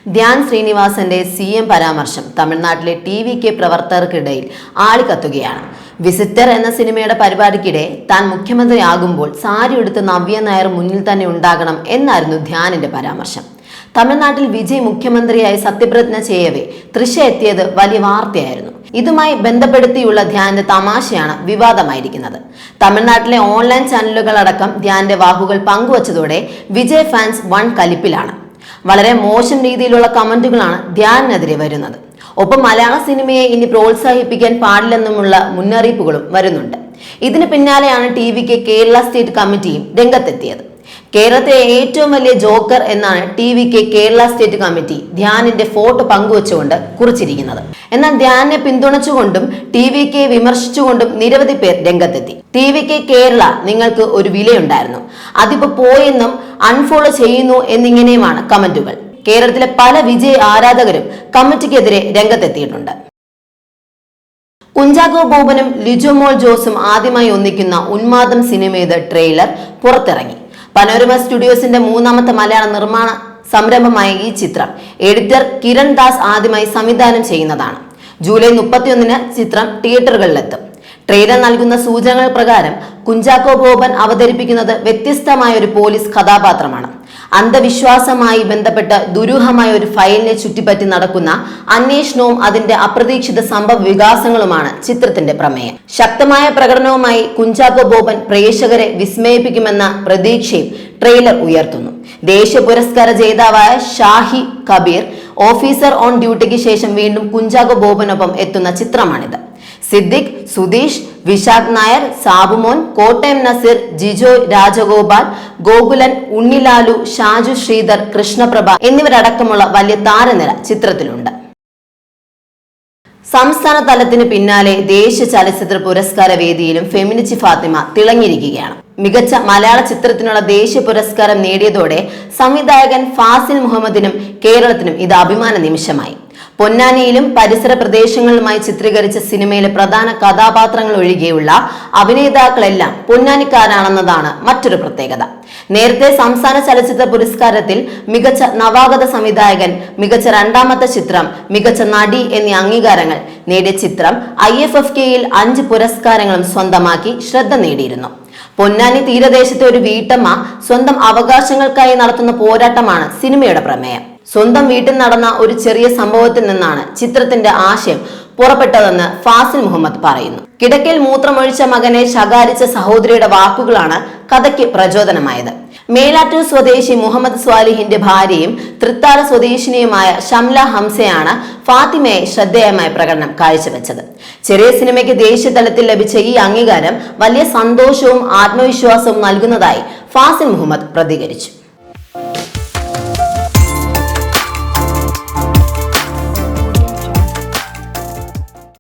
ധ്യാൻ ശ്രീനിവാസന്റെ CM പരാമർശം തമിഴ്നാട്ടിലെ TVK പ്രവർത്തകർക്കിടയിൽ ആളിക്കത്തുകയാണ്. വിസിറ്റർ എന്ന സിനിമയുടെ പരിപാടിക്കിടെ താൻ മുഖ്യമന്ത്രിയാകുമ്പോൾ സാരി എടുത്ത് നവ്യ നായർ മുന്നിൽ തന്നെ ഉണ്ടാകണം എന്നായിരുന്നു ധ്യാനിന്റെ പരാമർശം. തമിഴ്നാട്ടിൽ വിജയ് മുഖ്യമന്ത്രിയായി സത്യപ്രതിജ്ഞ ചെയ്യവേ തൃശ എത്തിയത് വലിയ വാർത്തയായിരുന്നു. ഇതുമായി ബന്ധപ്പെടുത്തിയുള്ള ധ്യാന്റെ തമാശയാണ് വിവാദമായിരിക്കുന്നത്. തമിഴ്നാട്ടിലെ ഓൺലൈൻ ചാനലുകളടക്കം ധ്യാന്റെ വാക്കുകൾ പങ്കുവച്ചതോടെ വിജയ് ഫാൻസ് വൺ കലിപ്പിലാണ്. വളരെ മോശം രീതിയിലുള്ള കമന്റുകളാണ് ധ്യാനിനെതിരെ വരുന്നത്. ഒപ്പം മലയാള സിനിമയെ ഇനി പ്രോത്സാഹിപ്പിക്കാൻ പാടില്ലെന്നുമുള്ള മുന്നറിയിപ്പുകളും വരുന്നുണ്ട്. ഇതിന് പിന്നാലെയാണ് TVK കേരള സ്റ്റേറ്റ് കമ്മിറ്റിയും രംഗത്തെത്തിയത്. കേരളത്തിലെ ഏറ്റവും വലിയ ജോക്കർ എന്നാണ് TVK കേരള സ്റ്റേറ്റ് കമ്മിറ്റി ധ്യാനിന്റെ ഫോട്ടോ പങ്കുവച്ചുകൊണ്ട് കുറിച്ചിരിക്കുന്നത്. എന്നാൽ ധ്യാനെ പിന്തുണച്ചുകൊണ്ടും TVK വിമർശിച്ചുകൊണ്ടും നിരവധി പേർ രംഗത്തെത്തി. TVK കേരള നിങ്ങൾക്ക് ഒരു വിലയുണ്ടായിരുന്നു, അതിപ്പോ പോയെന്നും അൺഫോളോ ചെയ്യുന്നു എന്നിങ്ങനെയുമാണ് കമന്റുകൾ. കേരളത്തിലെ പല വിജയ് ആരാധകരും കമ്മിറ്റിക്കെതിരെ രംഗത്തെത്തിയിട്ടുണ്ട്. കുഞ്ചാക്കോ ബോബനും ലിജോമോൾ ജോസും ആദ്യമായി ഒന്നിക്കുന്ന ഉന്മാദം സിനിമയുടെ ട്രെയിലർ പുറത്തിറങ്ങി. പനോരമ സ്റ്റുഡിയോസിന്റെ മൂന്നാമത്തെ മലയാള നിർമ്മാണ സംരംഭമായ ഈ ചിത്രം എഡിറ്റർ കിരൺ ദാസ് ആദ്യമായി സംവിധാനം ചെയ്യുന്നതാണ്. ജൂലൈ 31-ന് ചിത്രം തിയേറ്ററുകളിലെത്തും. ട്രെയിലർ നൽകുന്ന സൂചനകൾ പ്രകാരം കുഞ്ചാക്കോ ബോബൻ അവതരിപ്പിക്കുന്നത് വ്യത്യസ്തമായ ഒരു പോലീസ് കഥാപാത്രമാണ്. അന്ധവിശ്വാസമായി ബന്ധപ്പെട്ട ദുരൂഹമായ ഒരു ഫയലിനെ ചുറ്റിപ്പറ്റി നടക്കുന്ന അന്വേഷണവും അതിന്റെ അപ്രതീക്ഷിത സംഭവ വികാസങ്ങളുമാണ് ചിത്രത്തിന്റെ പ്രമേയം. ശക്തമായ പ്രകടനവുമായി കുഞ്ചാക്കോ ബോബൻ പ്രേക്ഷകരെ വിസ്മയിപ്പിക്കുമെന്ന പ്രതീക്ഷയും ട്രെയിലർ ഉയർത്തുന്നു. ദേശീയ പുരസ്കാര ജേതാവായ ഷാഹി കബീർ ഓഫീസർ ഓൺ ഡ്യൂട്ടിക്ക് ശേഷം വീണ്ടും കുഞ്ചാക്കോ ബോബനൊപ്പം എത്തുന്ന ചിത്രമാണിത്. സിദ്ദിഖ്, സുധീഷ്, വിശാഖ് നായർ, സാബുമോൻ, കോട്ടയം നസീർ, ജിജോയ് രാജഗോപാൽ, ഗോകുലൻ, ഉണ്ണിലാലു, ഷാജു ശ്രീധർ, കൃഷ്ണപ്രഭ എന്നിവരടക്കമുള്ള വലിയ താരനിര ചിത്രത്തിലുണ്ട്. സംസ്ഥാന തലത്തിന് പിന്നാലെ ദേശീയ ചലച്ചിത്ര പുരസ്കാര വേദിയിലും ഫെമിനിച്ചി ഫാത്തിമ തിളങ്ങിയിരിക്കുകയാണ്. മികച്ച മലയാള ചിത്രത്തിനുള്ള ദേശീയ പുരസ്കാരം നേടിയതോടെ സംവിധായകൻ ഫാസിൽ മുഹമ്മദിനും കേരളത്തിനും ഇത് അഭിമാന നിമിഷമായി. പൊന്നാനിയിലും പരിസര പ്രദേശങ്ങളുമായി ചിത്രീകരിച്ച സിനിമയിലെ പ്രധാന കഥാപാത്രങ്ങൾ ഒഴികെയുള്ള അഭിനേതാക്കളെല്ലാം പൊന്നാനിക്കാരാണെന്നതാണ് മറ്റൊരു പ്രത്യേകത. നേരത്തെ സംസ്ഥാന ചലച്ചിത്ര പുരസ്കാരത്തിൽ മികച്ച നവാഗത സംവിധായകൻ, മികച്ച രണ്ടാമത്തെ ചിത്രം, മികച്ച നടി എന്നീ അംഗീകാരങ്ങൾ നേടിയ ചിത്രം IFFKയിൽ 5 പുരസ്കാരങ്ങളും സ്വന്തമാക്കി ശ്രദ്ധ നേടിയിരുന്നു. പൊന്നാനി തീരദേശത്തെ ഒരു വീട്ടമ്മ സ്വന്തം അവകാശങ്ങൾക്കായി നടത്തുന്ന പോരാട്ടമാണ് സിനിമയുടെ പ്രമേയം. സ്വന്തം വീട്ടിൽ നടന്ന ഒരു ചെറിയ സംഭവത്തിൽ നിന്നാണ് ചിത്രത്തിന്റെ ആശയം പുറപ്പെട്ടതെന്ന് ഫാസിൽ മുഹമ്മദ് പറയുന്നു. കിടക്കയിൽ മൂത്രമൊഴിച്ച മകനെ ശകാരിച്ച സഹോദരിയുടെ വാക്കുകളാണ് കഥയ്ക്ക് പ്രചോദനമായത്. മേലാറ്റൂർ സ്വദേശി മുഹമ്മദ് സ്വാലിഹിന്റെ ഭാര്യയും തൃത്താല സ്വദേശിനിയുമായ ഷംല ഹംസയാണ് ഫാത്തിമയെ ശ്രദ്ധേയമായ പ്രകടനം കാഴ്ചവെച്ചത്. ചെറിയ സിനിമയ്ക്ക് ദേശീയ തലത്തിൽ ലഭിച്ച ഈ അംഗീകാരം വലിയ സന്തോഷവും ആത്മവിശ്വാസവും നൽകുന്നതായി ഫാസിൽ മുഹമ്മദ് പ്രതികരിച്ചു.